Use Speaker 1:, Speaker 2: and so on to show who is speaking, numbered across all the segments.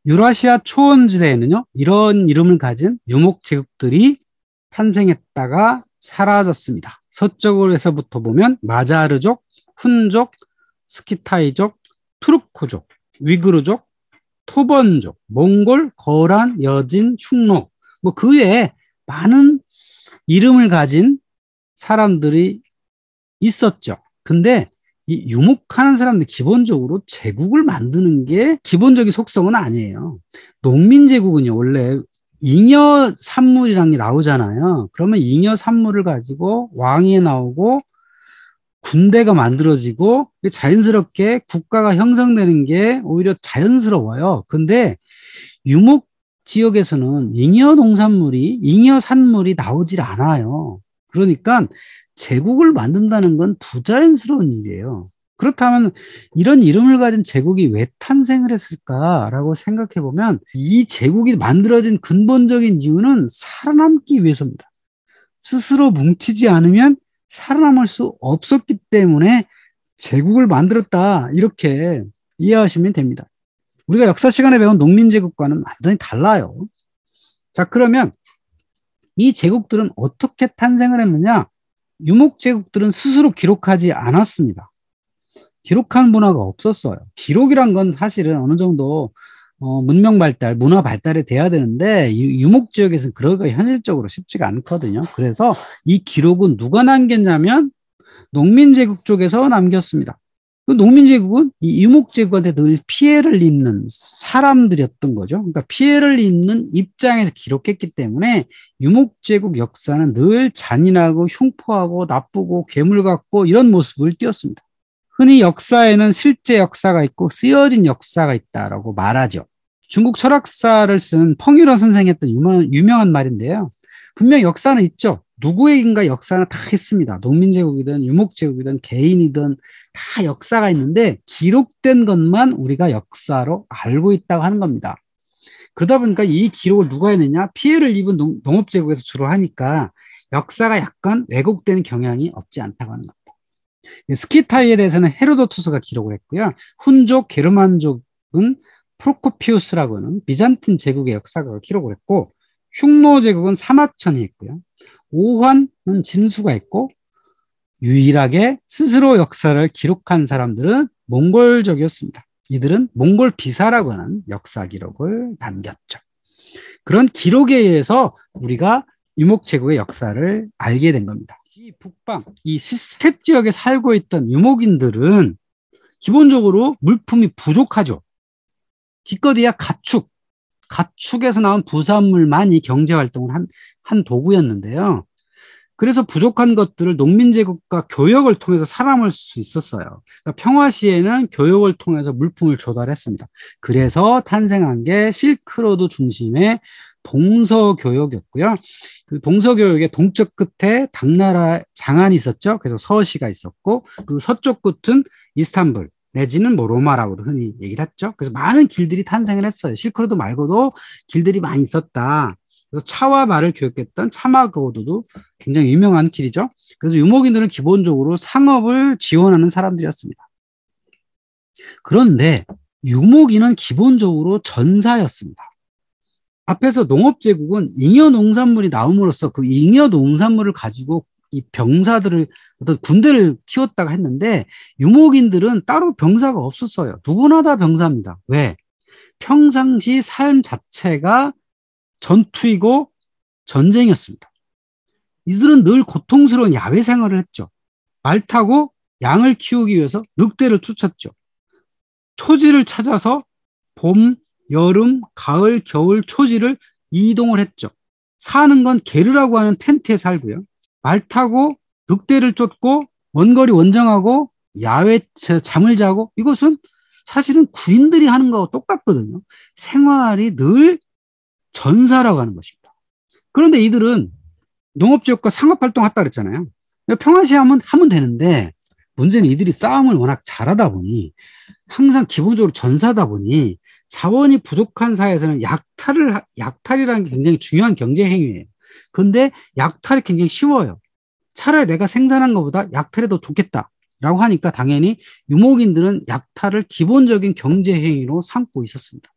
Speaker 1: 유라시아 초원지대에는요, 이런 이름을 가진 유목제국들이 탄생했다가 사라졌습니다. 서쪽에서부터 보면 마자르족, 훈족, 스키타이족, 투르크족, 위그르족, 토번족, 몽골, 거란, 여진, 흉노, 뭐 그 외에 많은 이름을 가진 사람들이 있었죠. 근데 이 유목하는 사람들 기본적으로 제국을 만드는 게 기본적인 속성은 아니에요. 농민제국은요, 원래 잉여 산물이라는 게 나오잖아요. 그러면 잉여 산물을 가지고 왕이 나오고 군대가 만들어지고 자연스럽게 국가가 형성되는 게 오히려 자연스러워요. 근데 유목 지역에서는 잉여 산물이 나오질 않아요. 그러니까 제국을 만든다는 건 부자연스러운 일이에요. 그렇다면 이런 이름을 가진 제국이 왜 탄생을 했을까라고 생각해 보면 이 제국이 만들어진 근본적인 이유는 살아남기 위해서입니다. 스스로 뭉치지 않으면 살아남을 수 없었기 때문에 제국을 만들었다. 이렇게 이해하시면 됩니다. 우리가 역사 시간에 배운 농민제국과는 완전히 달라요. 자, 그러면 이 제국들은 어떻게 탄생을 했느냐? 유목제국들은 스스로 기록하지 않았습니다. 기록한 문화가 없었어요. 기록이란 건 사실은 어느 정도 문명 발달, 문화 발달이 돼야 되는데 유목 지역에서는 그러기가 현실적으로 쉽지가 않거든요. 그래서 이 기록은 누가 남겼냐면 농민제국 쪽에서 남겼습니다. 그 농민제국은 이 유목제국한테 늘 피해를 입는 사람들이었던 거죠. 그러니까 피해를 입는 입장에서 기록했기 때문에 유목제국 역사는 늘 잔인하고 흉포하고 나쁘고 괴물 같고 이런 모습을 띄었습니다. 흔히 역사에는 실제 역사가 있고 쓰여진 역사가 있다라고 말하죠. 중국 철학사를 쓴 펑유러 선생이 했던 유명한 말인데요. 분명 역사는 있죠. 누구에게인가 역사는 다 있습니다. 농민제국이든 유목제국이든 개인이든 다 역사가 있는데 기록된 것만 우리가 역사로 알고 있다고 하는 겁니다. 그러다 보니까 이 기록을 누가 했느냐? 피해를 입은 농업제국에서 주로 하니까 역사가 약간 왜곡되는 경향이 없지 않다고 하는 겁니다. 스키타이에 대해서는 헤로도투스가 기록을 했고요. 훈족, 게르만족은 프로코피우스라고 하는 비잔틴 제국의 역사가 기록을 했고 흉노 제국은 사마천이 했고요. 오환은 진수가 했고 유일하게 스스로 역사를 기록한 사람들은 몽골족이었습니다. 이들은 몽골 비사라고 하는 역사 기록을 남겼죠. 그런 기록에 의해서 우리가 유목제국의 역사를 알게 된 겁니다. 이 북방, 이 스텝 지역에 살고 있던 유목인들은 기본적으로 물품이 부족하죠. 기껏해야 가축에서 나온 부산물만이 경제활동을 한 도구였는데요. 그래서 부족한 것들을 농민제국과 교역을 통해서 살아남을 수 있었어요. 그러니까 평화시에는 교역을 통해서 물품을 조달했습니다. 그래서 탄생한 게 실크로드 중심의 동서교역이었고요. 그 동서교역의 동쪽 끝에 당나라 장안이 있었죠. 그래서 서시가 있었고 그 서쪽 끝은 이스탄불 내지는 뭐 로마라고도 흔히 얘기를 했죠. 그래서 많은 길들이 탄생을 했어요. 실크로드 말고도 길들이 많이 있었다. 그래서 차와 말을 교역했던 차마고도도 굉장히 유명한 길이죠. 그래서 유목인들은 기본적으로 상업을 지원하는 사람들이었습니다. 그런데 유목인은 기본적으로 전사였습니다. 앞에서 농업제국은 잉여 농산물이 나옴으로써 그 잉여 농산물을 가지고 이 병사들을 어떤 군대를 키웠다가 했는데 유목인들은 따로 병사가 없었어요. 누구나 다 병사입니다. 왜? 평상시 삶 자체가 전투이고 전쟁이었습니다. 이들은 늘 고통스러운 야외 생활을 했죠. 말 타고 양을 키우기 위해서 늑대를 쫓았죠. 초지를 찾아서 봄, 여름, 가을, 겨울, 초지를 이동을 했죠. 사는 건 게르라고 하는 텐트에 살고요. 말 타고 늑대를 쫓고 원거리 원정하고 야외 잠을 자고 이것은 사실은 구인들이 하는 거하고 똑같거든요. 생활이 늘 전사라고 하는 것입니다. 그런데 이들은 농업지역과 상업활동을 했다 그랬잖아요. 평화시에 하면 되는데 문제는 이들이 싸움을 워낙 잘하다 보니 항상 기본적으로 전사다 보니 자원이 부족한 사회에서는 약탈이라는 게 굉장히 중요한 경제 행위예요. 그런데 약탈이 굉장히 쉬워요. 차라리 내가 생산한 것보다 약탈이 더 좋겠다라고 하니까 당연히 유목인들은 약탈을 기본적인 경제 행위로 삼고 있었습니다.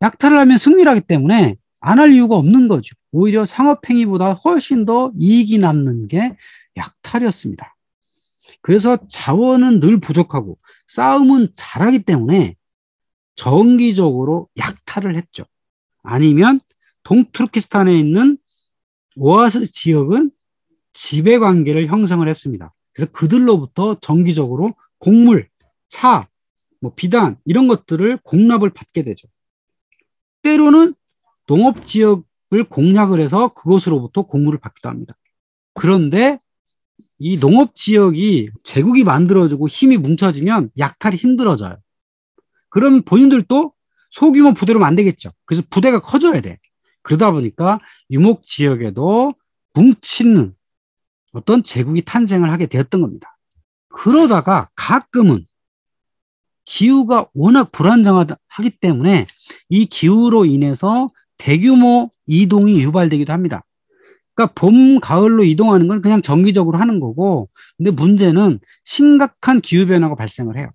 Speaker 1: 약탈을 하면 승리를 하기 때문에 안 할 이유가 없는 거죠. 오히려 상업행위보다 훨씬 더 이익이 남는 게 약탈이었습니다. 그래서 자원은 늘 부족하고 싸움은 잘하기 때문에 정기적으로 약탈을 했죠. 아니면 동투르키스탄에 있는 오아스 지역은 지배관계를 형성을 했습니다. 그래서 그들로부터 정기적으로 곡물, 차, 비단 이런 것들을 공납을 받게 되죠. 때로는 농업지역을 공략을 해서 그것으로부터 곡물을 받기도 합니다. 그런데 이 농업지역이 제국이 만들어지고 힘이 뭉쳐지면 약탈이 힘들어져요. 그럼 본인들도 소규모 부대로는 안 되겠죠. 그래서 부대가 커져야 돼. 그러다 보니까 유목지역에도 뭉치는 어떤 제국이 탄생을 하게 되었던 겁니다. 그러다가 가끔은 기후가 워낙 불안정하기 때문에 이 기후로 인해서 대규모 이동이 유발되기도 합니다. 그러니까 봄, 가을로 이동하는 건 그냥 정기적으로 하는 거고, 근데 문제는 심각한 기후변화가 발생을 해요.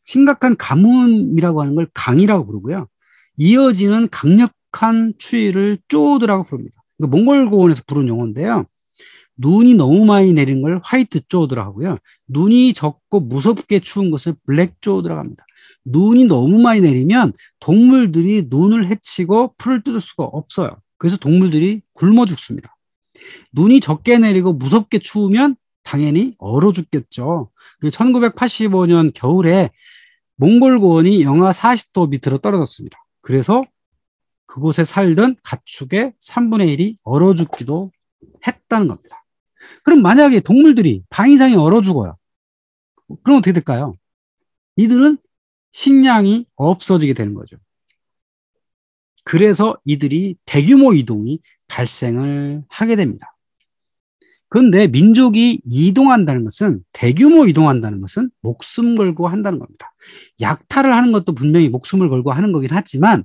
Speaker 1: 심각한 가뭄이라고 하는 걸 강이라고 부르고요. 이어지는 강력한 추위를 쪼드라고 부릅니다. 그러니까 몽골 고원에서 부른 용어인데요. 눈이 너무 많이 내린 걸 화이트 쪼드라 하고요. 눈이 적고 무섭게 추운 것을 블랙 쪼드라고 합니다. 눈이 너무 많이 내리면 동물들이 눈을 헤치고 풀을 뜯을 수가 없어요. 그래서 동물들이 굶어 죽습니다. 눈이 적게 내리고 무섭게 추우면 당연히 얼어 죽겠죠. 1985년 겨울에 몽골 고원이 영하 40도 밑으로 떨어졌습니다. 그래서 그곳에 살던 가축의 3분의 1이 얼어 죽기도 했다는 겁니다. 그럼 만약에 동물들이 반 이상이 얼어 죽어요. 그럼 어떻게 될까요? 이들은 식량이 없어지게 되는 거죠. 그래서 이들이 대규모 이동이 발생을 하게 됩니다. 그런데 민족이 이동한다는 것은, 대규모 이동한다는 것은 목숨 걸고 한다는 겁니다. 약탈을 하는 것도 분명히 목숨을 걸고 하는 거긴 하지만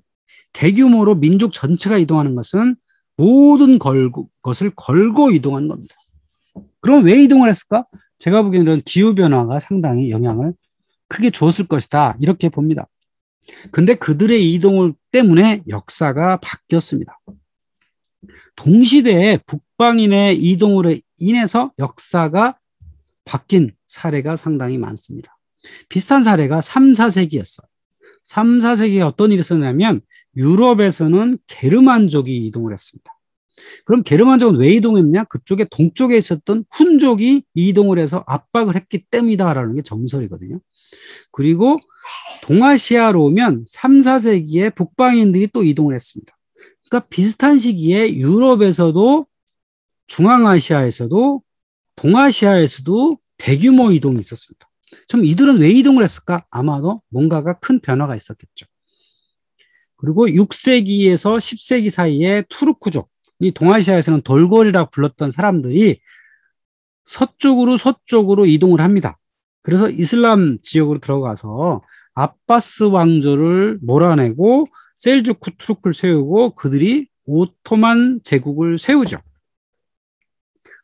Speaker 1: 대규모로 민족 전체가 이동하는 것은 모든 것을 걸고 이동하는 겁니다. 그럼 왜 이동을 했을까? 제가 보기에는 기후변화가 상당히 영향을 크게 주었을 것이다, 이렇게 봅니다. 근데 그들의 이동을 때문에 역사가 바뀌었습니다. 동시대에 북방인의 이동으로 인해서 역사가 바뀐 사례가 상당히 많습니다. 비슷한 사례가 3, 4세기였어요. 3, 4세기에 어떤 일이 있었냐면 유럽에서는 게르만족이 이동을 했습니다. 그럼 게르만족은 왜 이동했냐? 그쪽에 동쪽에 있었던 훈족이 이동을 해서 압박을 했기 때문이다라는 게 정설이거든요. 그리고 동아시아로 오면 3, 4세기에 북방인들이 또 이동을 했습니다. 그러니까 비슷한 시기에 유럽에서도 중앙아시아에서도 동아시아에서도 대규모 이동이 있었습니다. 그럼 이들은 왜 이동을 했을까? 아마도 뭔가가 큰 변화가 있었겠죠. 그리고 6세기에서 10세기 사이에 투르크족, 이 동아시아에서는 돌고리라고 불렀던 사람들이 서쪽으로 이동을 합니다. 그래서 이슬람 지역으로 들어가서 아바스 왕조를 몰아내고 셀주크 투르크를 세우고 그들이 오토만 제국을 세우죠.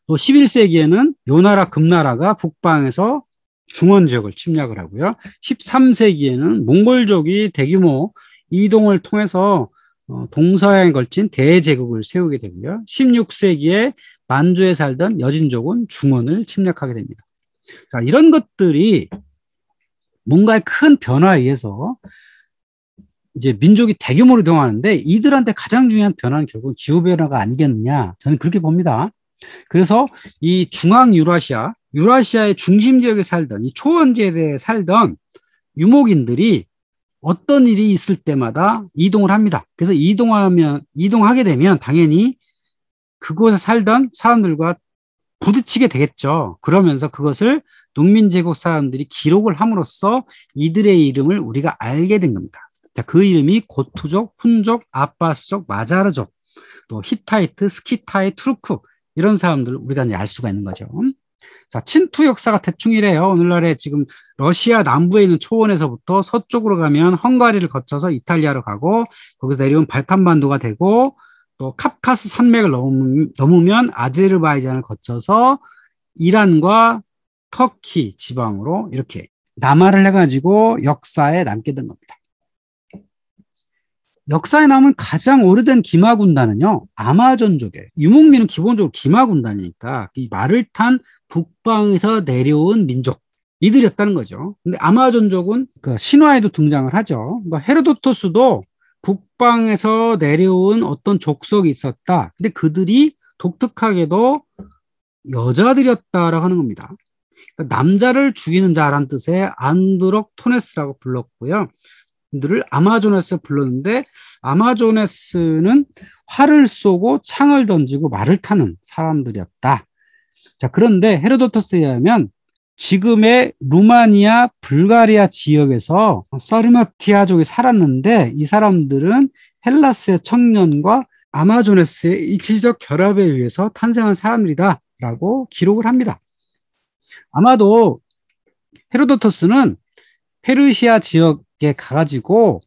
Speaker 1: 또 11세기에는 요나라 금나라가 북방에서 중원 지역을 침략을 하고요. 13세기에는 몽골족이 대규모 이동을 통해서 동서양에 걸친 대제국을 세우게 되고요. 16세기에 만주에 살던 여진족은 중원을 침략하게 됩니다. 자, 이런 것들이 뭔가의 큰 변화에 의해서 이제 민족이 대규모로 이동하는데 이들한테 가장 중요한 변화는 결국 기후변화가 아니겠느냐, 저는 그렇게 봅니다. 그래서 이 유라시아의 중심 지역에 살던, 이 초원지대에 살던 유목인들이 어떤 일이 있을 때마다 이동을 합니다. 그래서 이동하게 되면 당연히 그곳에 살던 사람들과 부딪히게 되겠죠. 그러면서 그것을 농민제국 사람들이 기록을 함으로써 이들의 이름을 우리가 알게 된 겁니다. 자, 그 이름이 고투족, 훈족, 아바스족, 마자르족, 또 히타이트, 스키타이, 투르크, 이런 사람들을 우리가 이제 알 수가 있는 거죠. 자, 친투 역사가 대충 이래요. 오늘날에 지금 러시아 남부에 있는 초원에서부터 서쪽으로 가면 헝가리를 거쳐서 이탈리아로 가고, 거기서 내려온 발칸반도가 되고, 또 카프카스 산맥을 넘으면 아제르바이잔을 거쳐서 이란과 터키 지방으로 이렇게 남하를 해가지고 역사에 남게 된 겁니다. 역사에 남은 가장 오래된 기마 군단은요, 아마존족이에요. 유목민은 기본적으로 기마 군단이니까 이 말을 탄 북방에서 내려온 민족 이들이었다는 거죠. 근데 아마존족은 그 신화에도 등장을 하죠. 그러니까 헤로도토스도 북방에서 내려온 어떤 족속이 있었다. 근데 그들이 독특하게도 여자들이었다라고 하는 겁니다. 그러니까 남자를 죽이는 자라는 뜻의 안드록토네스라고 불렀고요. 들을 아마조네스 불렀는데 아마조네스는 활을 쏘고 창을 던지고 말을 타는 사람들이었다. 자, 그런데 헤로도토스에 의하면 지금의 루마니아, 불가리아 지역에서 사르마티아족이 살았는데 이 사람들은 헬라스의 청년과 아마조네스의 일시적 결합에 의해서 탄생한 사람들이다라고 기록을 합니다. 아마도 헤로도토스는 페르시아 지역에 가가지고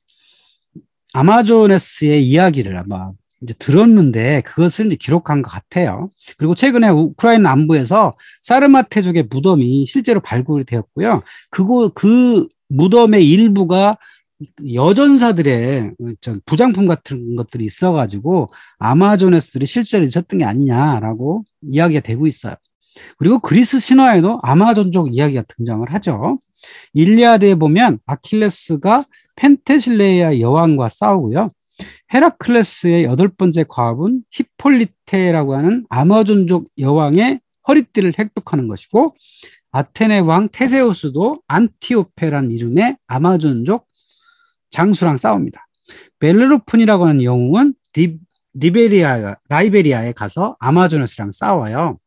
Speaker 1: 아마조네스의 이야기를 아마 이제 들었는데 그것을 이제 기록한 것 같아요. 그리고 최근에 우크라이나 남부에서 사르마테족의 무덤이 실제로 발굴이 되었고요. 그 무덤의 일부가 여전사들의 부장품 같은 것들이 있어가지고 아마조네스들이 실제로 있었던 게 아니냐라고 이야기가 되고 있어요. 그리고 그리스 신화에도 아마존족 이야기가 등장을 하죠. 일리아드에 보면 아킬레스가 펜테실레이아 여왕과 싸우고요. 헤라클레스의 8번째 과부는 히폴리테라고 하는 아마존족 여왕의 허리띠를 획득하는 것이고 아테네 왕 테세우스도 안티오페라는 이름의 아마존족 장수랑 싸웁니다. 벨레로폰이라고 하는 영웅은 라이베리아에 가서 아마조네스랑 싸워요.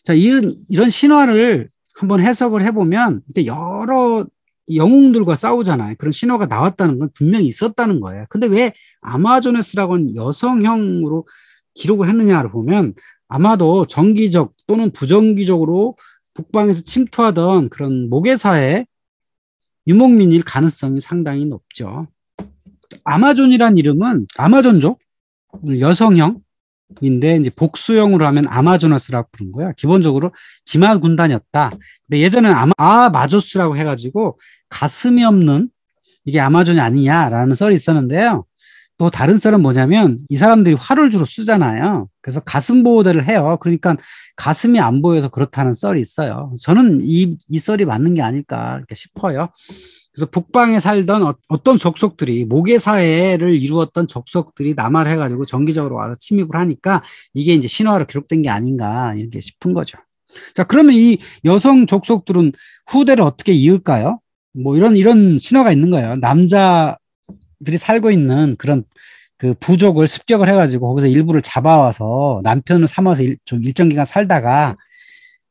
Speaker 1: 자, 이런 신화를 한번 해석을 해보면 여러 영웅들과 싸우잖아요. 그런 신화가 나왔다는 건 분명히 있었다는 거예요. 근데 왜 아마조네스라고는 여성형으로 기록을 했느냐를 보면 아마도 정기적 또는 부정기적으로 북방에서 침투하던 그런 모계사의 유목민일 가능성이 상당히 높죠. 아마존이란 이름은 아마존족, 여성형인데 이제 복수형으로 하면 아마조너스라고 부른 거야. 기본적으로 기마 군단이었다. 근데 예전에는 아마조스라고 해가지고 가슴이 없는 이게 아마존이 아니냐라는 썰이 있었는데요. 또 다른 썰은 뭐냐면 이 사람들이 활을 주로 쓰잖아요. 그래서 가슴 보호대를 해요. 그러니까 가슴이 안 보여서 그렇다는 썰이 있어요. 저는 이 썰이 맞는 게 아닐까 이렇게 싶어요. 그래서 북방에 살던 어떤 족속들이 모계사회를 이루었던 족속들이 남하를 해가지고 정기적으로 와서 침입을 하니까 이게 이제 신화로 기록된 게 아닌가 이렇게 싶은 거죠. 자, 그러면 이 여성 족속들은 후대를 어떻게 이을까요? 뭐 이런 신화가 있는 거예요. 남자들이 살고 있는 그런 그 부족을 습격을 해가지고 거기서 일부를 잡아와서 남편을 삼아서 좀 일정 기간 살다가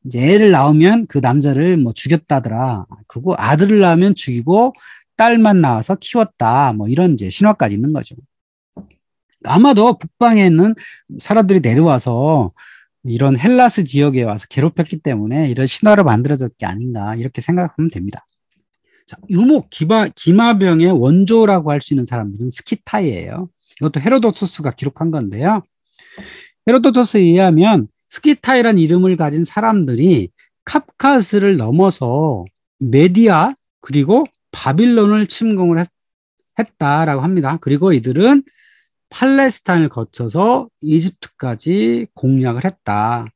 Speaker 1: 이제 애를 낳으면 그 남자를 뭐 죽였다더라. 그리고 아들을 낳으면 죽이고 딸만 낳아서 키웠다. 뭐 이런 이제 신화까지 있는 거죠. 아마도 북방에 있는 사람들이 내려와서 이런 헬라스 지역에 와서 괴롭혔기 때문에 이런 신화로 만들어졌을 게 아닌가 이렇게 생각하면 됩니다. 자, 유목 기마병의 원조라고 할 수 있는 사람들은 스키타이예요. 이것도 헤로도토스가 기록한 건데요. 헤로도토스에 의하면 스키타이란 이름을 가진 사람들이 카프카스를 넘어서 메디아 그리고 바빌론을 침공을 했다라고 합니다. 그리고 이들은 팔레스타인을 거쳐서 이집트까지 공략을 했다.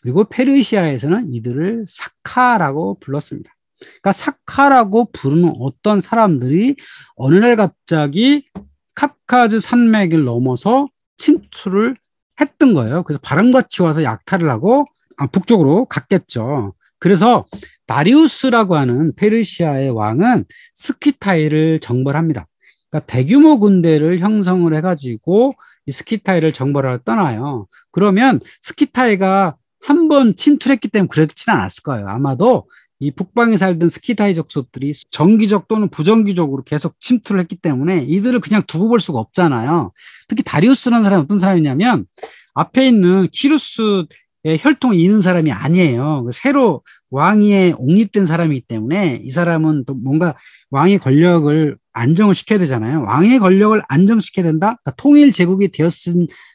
Speaker 1: 그리고 페르시아에서는 이들을 사카라고 불렀습니다. 그러니까 사카라고 부르는 어떤 사람들이 어느 날 갑자기 카프카즈 산맥을 넘어서 침투를 했던 거예요. 그래서 바람같이 와서 약탈을 하고 북쪽으로 갔겠죠. 그래서 다리우스라고 하는 페르시아의 왕은 스키타이를 정벌합니다. 그러니까 대규모 군대를 형성을 해가지고 이 스키타이를 정벌하러 떠나요. 그러면 스키타이가 한 번 침투했기 때문에 그렇지는 않았을 거예요. 아마도 이 북방에 살던 스키타이 족속들이 정기적 또는 부정기적으로 계속 침투를 했기 때문에 이들을 그냥 두고 볼 수가 없잖아요. 특히 다리우스라는 사람이 어떤 사람이냐면 앞에 있는 키루스의 혈통이 있는 사람이 아니에요. 새로 왕위에 옹립된 사람이기 때문에 이 사람은 또 뭔가 왕의 권력을 안정을 시켜야 되잖아요. 왕의 권력을 안정시켜야 된다? 그러니까 통일 제국이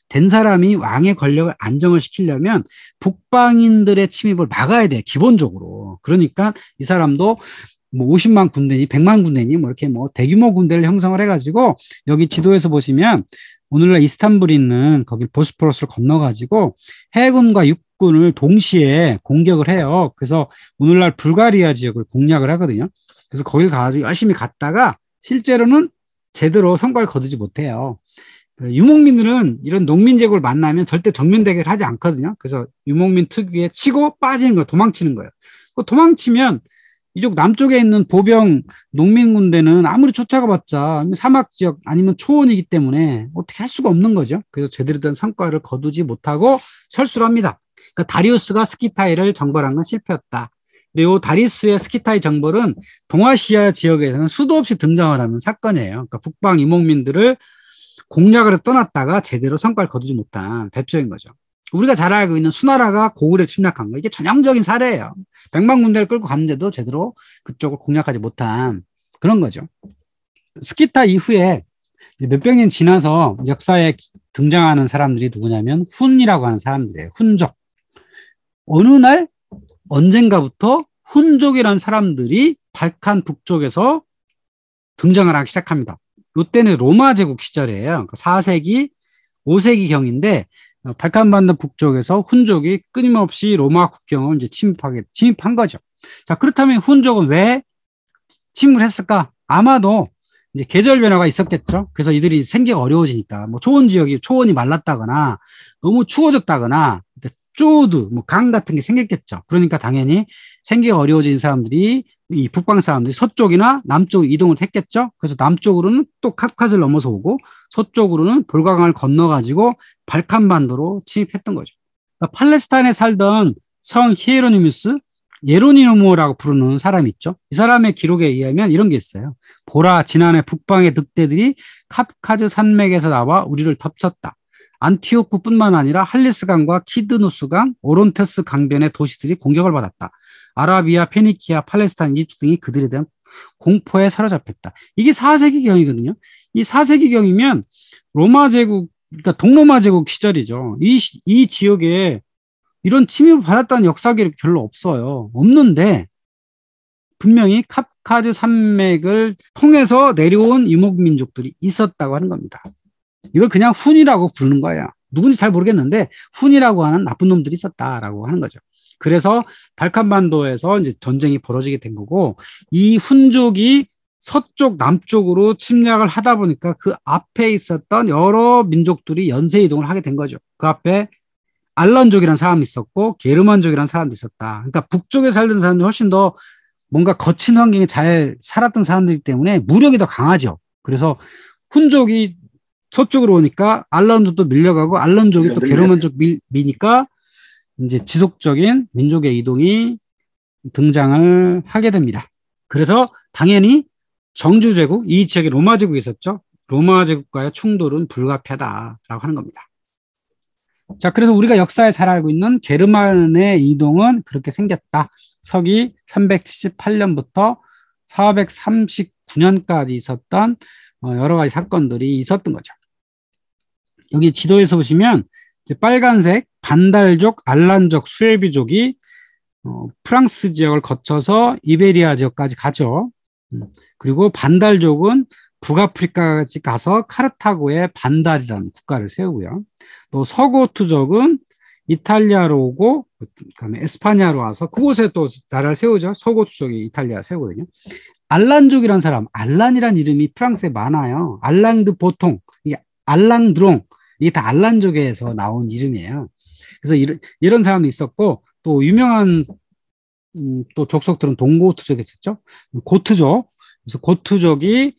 Speaker 1: 된 사람이 왕의 권력을 안정을 시키려면 북방인들의 침입을 막아야 돼요. 기본적으로. 그러니까 이 사람도 뭐 50만 군대니 100만 군대니 뭐 이렇게 뭐 대규모 군대를 형성을 해가지고 여기 지도에서 보시면 오늘날 이스탄불에 있는 거기 보스포러스를 건너가지고 해군과 육군을 동시에 공격을 해요. 그래서 오늘날 불가리아 지역을 공략을 하거든요. 그래서 거길 가가지고 열심히 갔다가 실제로는 제대로 성과를 거두지 못해요. 유목민들은 이런 농민 제국을 만나면 절대 정면 대결을 하지 않거든요. 그래서 유목민 특유의 치고 빠지는 거예요. 도망치는 거예요. 도망치면 이쪽 남쪽에 있는 보병 농민 군대는 아무리 쫓아가봤자 사막 지역 아니면 초원이기 때문에 어떻게 할 수가 없는 거죠. 그래서 제대로 된 성과를 거두지 못하고 철수를 합니다. 그러니까 다리우스가 스키타이를 정벌한 건 실패였다. 근데 이 다리우스의 스키타이 정벌은 동아시아 지역에서는 수도 없이 등장을 하는 사건이에요. 그러니까 북방 유목민들을 공략을 떠났다가 제대로 성과를 거두지 못한 대표적인 거죠. 우리가 잘 알고 있는 수나라가 고구려 침략한 거, 이게 전형적인 사례예요. 100만 군대를 끌고 갔는데도 제대로 그쪽을 공략하지 못한 그런 거죠. 스키타 이후에 몇백 년 지나서 역사에 등장하는 사람들이 누구냐면 훈이라고 하는 사람들이에요. 훈족. 어느 날 언젠가부터 훈족이라는 사람들이 발칸 북쪽에서 등장을 하기 시작합니다. 이때는 로마 제국 시절이에요. 그러니까 4세기, 5세기경인데 발칸반도 북쪽에서 훈족이 끊임없이 로마 국경을 이제 침입한 거죠. 자, 그렇다면 훈족은 왜 침입을 했을까? 아마도 이제 계절 변화가 있었겠죠. 그래서 이들이 생기가 어려워지니까 뭐 초원이 말랐다거나 너무 추워졌다거나 쪼드, 뭐 강 같은 게 생겼겠죠. 그러니까 당연히 생기가 어려워진 사람들이 이 북방 사람들이 서쪽이나 남쪽 이동을 했겠죠. 그래서 남쪽으로는 또 카프카스를 넘어서 오고 서쪽으로는 볼가강을 건너가지고 발칸반도로 침입했던 거죠. 그러니까 팔레스타인에 살던 성 히에로니무스, 예로니모라고 부르는 사람이 있죠. 이 사람의 기록에 의하면 이런 게 있어요. 보라, 지난해 북방의 늑대들이 카프카즈 산맥에서 나와 우리를 덮쳤다. 안티오쿠뿐만 아니라 할리스강과 키드누스강, 오론테스 강변의 도시들이 공격을 받았다. 아라비아, 페니키아, 팔레스타인, 이집트 등이 그들에 대한 공포에 사로잡혔다. 이게 4세기경이거든요. 이 4세기경이면 로마 제국, 그러니까 동로마 제국 시절이죠. 이 지역에 이런 침입을 받았다는 역사 기록이 별로 없어요. 없는데 분명히 카프카즈 산맥을 통해서 내려온 유목민족들이 있었다고 하는 겁니다. 이걸 그냥 훈이라고 부르는 거야. 누군지 잘 모르겠는데 훈이라고 하는 나쁜 놈들이 있었다라고 하는 거죠. 그래서 발칸반도에서 이제 전쟁이 벌어지게 된 거고, 이 훈족이 서쪽 남쪽으로 침략을 하다 보니까 그 앞에 있었던 여러 민족들이 연쇄 이동을 하게 된 거죠. 그 앞에 알란족이라는 사람이 있었고 게르만족이라는 사람도 있었다. 그러니까 북쪽에 살던 사람들이 훨씬 더 뭔가 거친 환경에 잘 살았던 사람들이기 때문에 무력이 더 강하죠. 그래서 훈족이 서쪽으로 오니까 알란족도 밀려가고 알란족이 또 게르만족 미니까 이제 지속적인 민족의 이동이 등장을 하게 됩니다. 그래서 당연히 정주 제국, 이 지역에 로마 제국이 있었죠. 로마 제국과의 충돌은 불가피하다라고 하는 겁니다. 자, 그래서 우리가 역사에 잘 알고 있는 게르만의 이동은 그렇게 생겼다. 서기 378년부터 439년까지 있었던 여러 가지 사건들이 있었던 거죠. 여기 지도에서 보시면 이제 빨간색 반달족, 알란족, 수에비족이 프랑스 지역을 거쳐서 이베리아 지역까지 가죠. 그리고 반달족은 북아프리카까지 가서 카르타고에 반달이라는 국가를 세우고요. 또 서고트족은 이탈리아로 오고 그다음에 에스파냐로 와서 그곳에 또 나라를 세우죠. 서고트족이 이탈리아 세우거든요. 알란족이라는 사람, 알란이라는 이름이 프랑스에 많아요. 알랑드 보통, 이게 알랑드롱, 이게 다 알란족에서 나온 이름이에요. 그래서 이런 사람도 있었고, 또 유명한 또 족속들은 동고트족이 있었죠. 고트족. 그래서 고트족이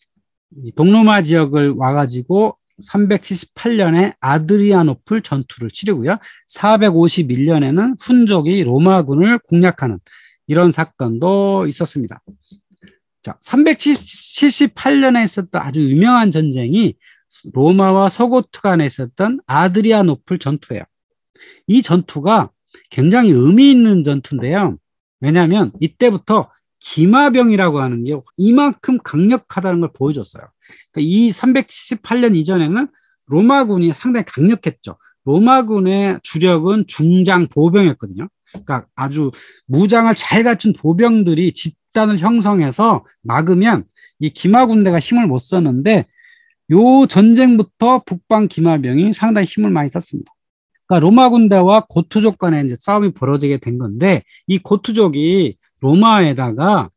Speaker 1: 동로마 지역을 와가지고 378년에 아드리아노플 전투를 치르고요. 451년에는 훈족이 로마군을 공략하는 이런 사건도 있었습니다. 자, 378년에 있었던 아주 유명한 전쟁이 로마와 서고트 간에 있었던 아드리아노플 전투예요. 이 전투가 굉장히 의미 있는 전투인데요. 왜냐하면 이때부터 기마병이라고 하는 게 이만큼 강력하다는 걸 보여줬어요. 그러니까 이 378년 이전에는 로마군이 상당히 강력했죠. 로마군의 주력은 중장 보병이었거든요. 그러니까 아주 무장을 잘 갖춘 보병들이 집단을 형성해서 막으면 이 기마 군대가 힘을 못 썼는데 요 전쟁부터 북방 기마병이 상당히 힘을 많이 썼습니다. 그러니까 로마 군대와 고투족 간에 이제 싸움이 벌어지게 된 건데 이 고투족이 로마에다가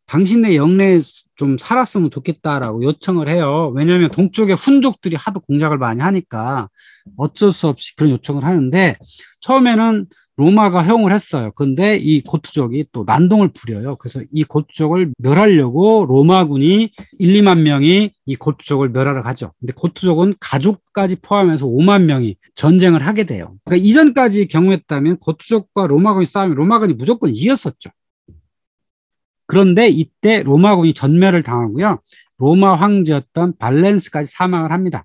Speaker 1: 당신네 영내에 좀 살았으면 좋겠다라고 요청을 해요. 왜냐하면 동쪽에 훈족들이 하도 공작을 많이 하니까 어쩔 수 없이 그런 요청을 하는데 처음에는 로마가 허용을 했어요. 근데 이 고투족이 또 난동을 부려요. 그래서 이 고투족을 멸하려고 로마군이 1, 2만 명이 이 고투족을 멸하러 가죠. 근데 고투족은 가족까지 포함해서 5만 명이 전쟁을 하게 돼요. 그러니까 이전까지 경우였다면 고투족과 로마군이 싸우면 로마군이 무조건 이겼었죠. 그런데 이때 로마군이 전멸을 당하고요. 로마 황제였던 발렌스까지 사망을 합니다.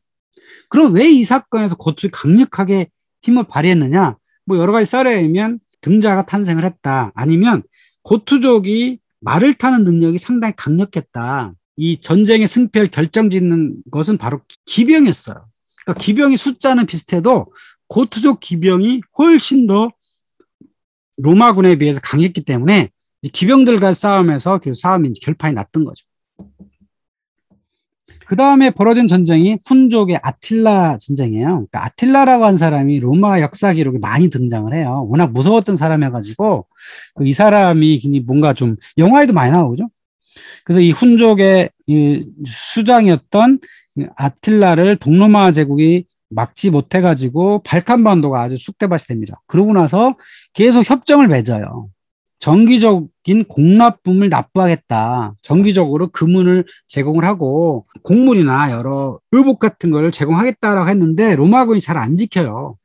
Speaker 1: 그럼 왜 이 사건에서 고투족이 강력하게 힘을 발휘했느냐? 뭐 여러 가지 썰에 의하면 등자가 탄생을 했다. 아니면 고투족이 말을 타는 능력이 상당히 강력했다. 이 전쟁의 승패를 결정짓는 것은 바로 기병이었어요. 그러니까 기병의 숫자는 비슷해도 고투족 기병이 훨씬 더 로마군에 비해서 강했기 때문에 기병들과 싸움에서 그 싸움이 결판이 났던 거죠. 그 다음에 벌어진 전쟁이 훈족의 아틸라 전쟁이에요. 그러니까 아틸라라고 한 사람이 로마 역사 기록에 많이 등장을 해요. 워낙 무서웠던 사람이어가지고 이 사람이 뭔가 좀 영화에도 많이 나오죠. 그래서 이 훈족의 이 수장이었던 아틸라를 동로마 제국이 막지 못해가지고 발칸반도가 아주 쑥대밭이 됩니다. 그러고 나서 계속 협정을 맺어요. 정기적인 공납품을 납부하겠다. 정기적으로 금은을 제공을 하고 곡물이나 여러 의복 같은 걸 제공하겠다라고 했는데 로마군이 잘 안 지켜요.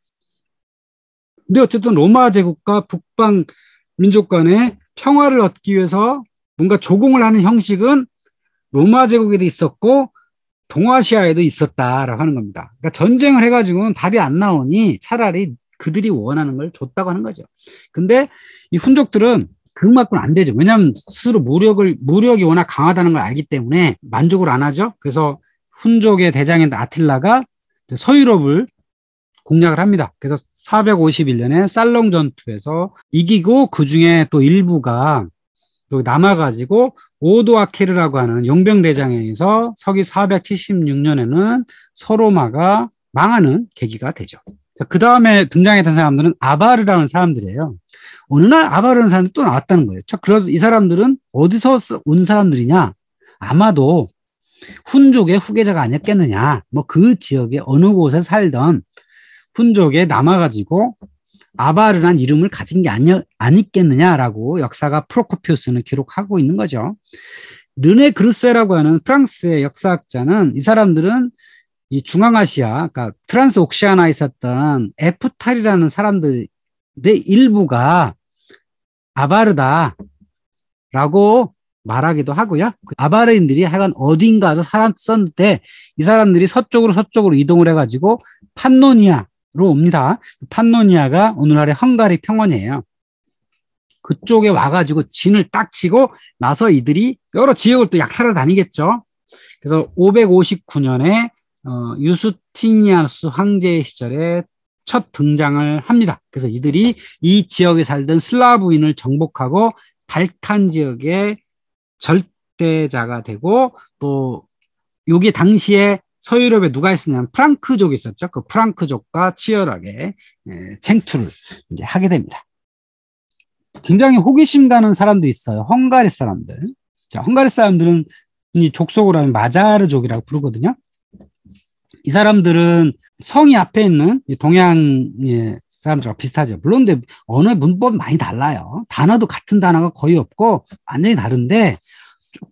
Speaker 1: 근데 어쨌든 로마 제국과 북방 민족 간의 평화를 얻기 위해서 뭔가 조공을 하는 형식은 로마 제국에도 있었고 동아시아에도 있었다라고 하는 겁니다. 그러니까 전쟁을 해가지고는 답이 안 나오니 차라리 그들이 원하는 걸 줬다고 하는 거죠. 근데 이 훈족들은 그거 갖고는 안 되죠. 왜냐하면 스스로 무력이 워낙 강하다는 걸 알기 때문에 만족을 안 하죠. 그래서 훈족의 대장인 아틸라가 서유럽을 공략을 합니다. 그래서 451년에 살롱 전투에서 이기고 그 중에 또 일부가 또 남아가지고 오도아케르라고 하는 용병대장에 의해서 서기 476년에는 서로마가 망하는 계기가 되죠. 그 다음에 등장했던 사람들은 아바르라는 사람들이에요. 어느 날 아바르라는 사람들이 또 나왔다는 거예요. 그래서 이 사람들은 어디서 온 사람들이냐? 아마도 훈족의 후계자가 아니었겠느냐. 뭐 그 지역의 어느 곳에 살던 훈족에 남아가지고 아바르란 이름을 가진 게 아니겠느냐라고 역사가 프로코피우스는 기록하고 있는 거죠. 르네 그루세라고 하는 프랑스의 역사학자는 이 사람들은 이 중앙아시아, 그러니까 트란스옥시아나에 있었던 에프탈이라는 사람들의 일부가 아바르다라고 말하기도 하고요. 아바르인들이 하여간 어딘가에서 살았었는데 이 사람들이 서쪽으로 이동을 해가지고 판노니아로 옵니다. 판노니아가 오늘날의 헝가리 평원이에요. 그쪽에 와가지고 진을 딱 치고 나서 이들이 여러 지역을 또 약탈하러 다니겠죠. 그래서 559년에 유스티니아누스 황제의 시절에 첫 등장을 합니다. 그래서 이들이 이 지역에 살던 슬라브인을 정복하고 발칸 지역의 절대자가 되고 또 여기 당시에 서유럽에 누가 있었냐면 프랑크족이 있었죠. 그 프랑크족과 치열하게 쟁투를 이제 하게 됩니다. 굉장히 호기심 가는 사람도 있어요. 헝가리 사람들. 자, 헝가리 사람들은 이 족속으로 하면 마자르족이라고 부르거든요. 이 사람들은 성이 앞에 있는 동양의 사람들과 비슷하죠. 물론 근데 언어의 문법은 많이 달라요. 단어도 같은 단어가 거의 없고 완전히 다른데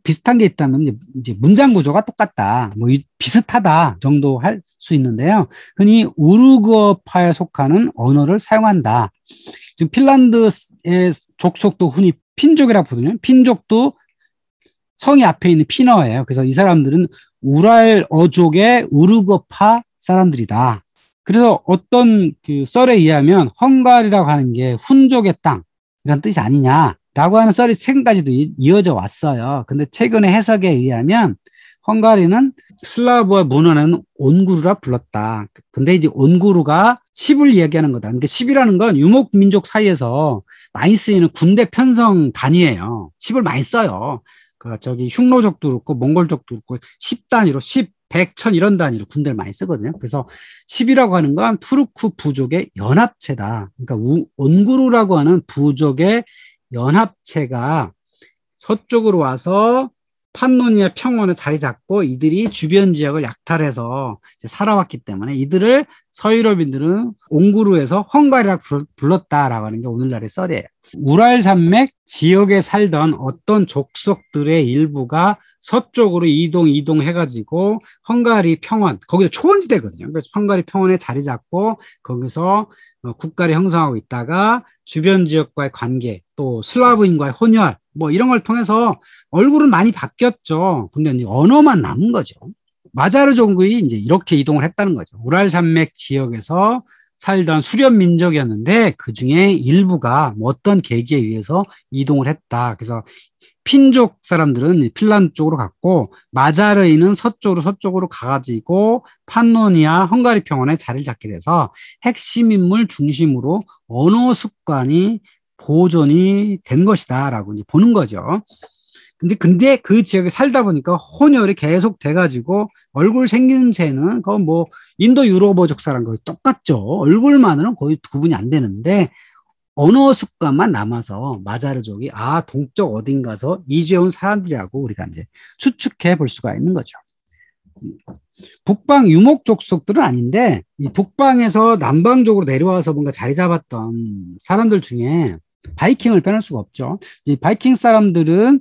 Speaker 1: 비슷한 게 있다면 이제 문장 구조가 똑같다, 뭐 비슷하다 정도 할 수 있는데요. 흔히 우르그어파에 속하는 언어를 사용한다. 지금 핀란드의 족속도 흔히 핀족이라고 부르거든요. 핀족도 성이 앞에 있는 피너예요. 그래서 이 사람들은 우랄어족의 우르그어파 사람들이다. 그래서 어떤 그 썰에 의하면 헝가리라고 하는 게 훈족의 땅이라는 뜻이 아니냐라고 하는 썰이 최근까지도 이어져 왔어요. 근데 최근의 해석에 의하면 헝가리는 슬라브와 문헌에는 온구르라 불렀다. 근데 이제 온구르가 10을 이야기하는 거다. 그러니까 10이라는 건 유목민족 사이에서 많이 쓰이는 군대 편성 단위예요. 10을 많이 써요. 저기 흉노족도 그렇고 몽골족도 그렇고 10단위로 10, 100, 1000 이런 단위로 군대를 많이 쓰거든요. 그래서 10이라고 하는 건 투르크 부족의 연합체다. 그러니까 온구르라고 하는 부족의 연합체가 서쪽으로 와서 판노니아 평원에 자리 잡고 이들이 주변 지역을 약탈해서 살아왔기 때문에 이들을 서유럽인들은 옹구르에서 헝가리라고 불렀다라고 하는 게 오늘날의 썰이에요. 우랄 산맥 지역에 살던 어떤 족속들의 일부가 서쪽으로 이동해가지고 헝가리 평원, 거기서 초원지대거든요. 그래서 헝가리 평원에 자리 잡고 거기서 국가를 형성하고 있다가 주변 지역과의 관계, 또 슬라브인과의 혼혈, 뭐 이런 걸 통해서 얼굴은 많이 바뀌었죠. 근데 이제 언어만 남은 거죠. 마자르 종국이 이제 이렇게 이동을 했다는 거죠. 우랄 산맥 지역에서 살던 수렵 민족이었는데 그 중에 일부가 뭐 어떤 계기에 의해서 이동을 했다. 그래서 핀족 사람들은 핀란드 쪽으로 갔고 마자르인은 서쪽으로 가가지고 판노니아 헝가리 평원에 자리를 잡게 돼서 핵심 인물 중심으로 언어 습관이 보존이 된 것이다라고 이제 보는 거죠. 근데 그 지역에 살다 보니까 혼혈이 계속 돼가지고 얼굴 생김새는 그건 뭐 인도 유로버족 사람 거의 똑같죠. 얼굴만으로는 거의 구분이 안 되는데 언어 습관만 남아서 마자르족이 동쪽 어딘가서 이주해온 사람들이라고 우리가 이제 추측해 볼 수가 있는 거죠. 북방 유목 족속들은 아닌데 이 북방에서 남방쪽으로 내려와서 뭔가 자리 잡았던 사람들 중에 바이킹을 빼놓을 수가 없죠. 이 바이킹 사람들은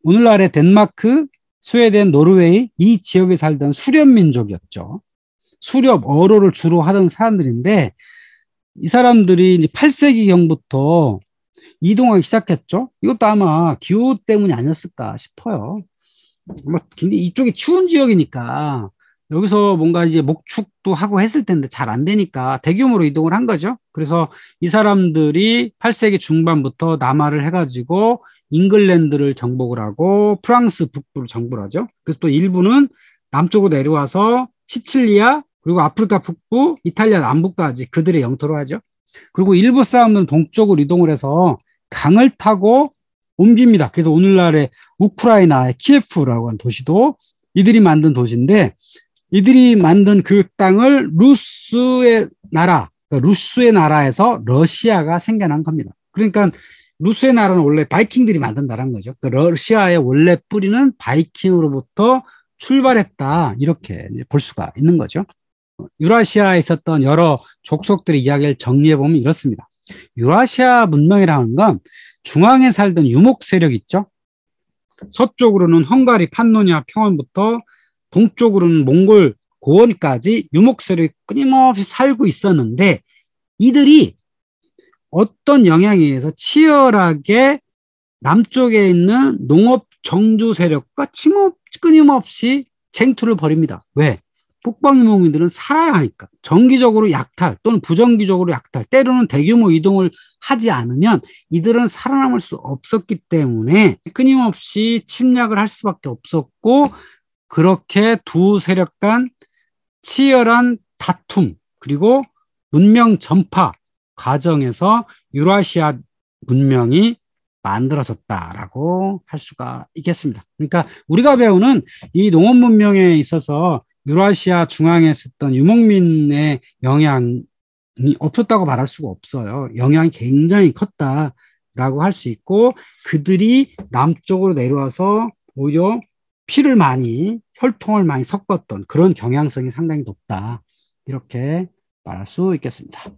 Speaker 1: 오늘날의 덴마크, 스웨덴, 노르웨이 이 지역에 살던 수렵 민족이었죠. 수렵, 어로를 주로 하던 사람들인데 이 사람들이 이제 8세기경부터 이동하기 시작했죠. 이것도 아마 기후 때문이 아니었을까 싶어요. 근데 이쪽이 추운 지역이니까 여기서 뭔가 이제 목축도 하고 했을 텐데 잘 안 되니까 대규모로 이동을 한 거죠. 그래서 이 사람들이 8세기 중반부터 남하를 해가지고 잉글랜드를 정복을 하고 프랑스 북부를 정복을 하죠. 그래서 또 일부는 남쪽으로 내려와서 시칠리아 그리고 아프리카 북부, 이탈리아 남부까지 그들의 영토로 하죠. 그리고 일부 사람들은 동쪽으로 이동을 해서 강을 타고 옮깁니다. 그래서 오늘날의 우크라이나의 키예프라고 하는 도시도 이들이 만든 도시인데 이들이 만든 그 땅을 루스의 나라에서 러시아가 생겨난 겁니다. 그러니까 루스의 나라는 원래 바이킹들이 만든 나라인 거죠. 러시아의 원래 뿌리는 바이킹으로부터 출발했다. 이렇게 볼 수가 있는 거죠. 유라시아에 있었던 여러 족속들의 이야기를 정리해보면 이렇습니다. 유라시아 문명이라는 건 중앙에 살던 유목 세력 있죠. 서쪽으로는 헝가리 판노니아 평원부터 동쪽으로는 몽골 고원까지 유목 세력이 끊임없이 살고 있었는데 이들이 어떤 영향에 의해서 치열하게 남쪽에 있는 농업 정주 세력과 끊임없이 쟁투를 벌입니다. 왜? 북방유목민들은 살아야 하니까 정기적으로 약탈 또는 부정기적으로 약탈 때로는 대규모 이동을 하지 않으면 이들은 살아남을 수 없었기 때문에 끊임없이 침략을 할 수밖에 없었고 그렇게 두 세력 간 치열한 다툼 그리고 문명 전파 과정에서 유라시아 문명이 만들어졌다라고 할 수가 있겠습니다. 그러니까 우리가 배우는 이 농업 문명에 있어서 유라시아 중앙에 있었던 유목민의 영향이 없었다고 말할 수가 없어요. 영향이 굉장히 컸다라고 할 수 있고 그들이 남쪽으로 내려와서 오히려 혈통을 많이 섞었던 그런 경향성이 상당히 높다. 이렇게 말할 수 있겠습니다.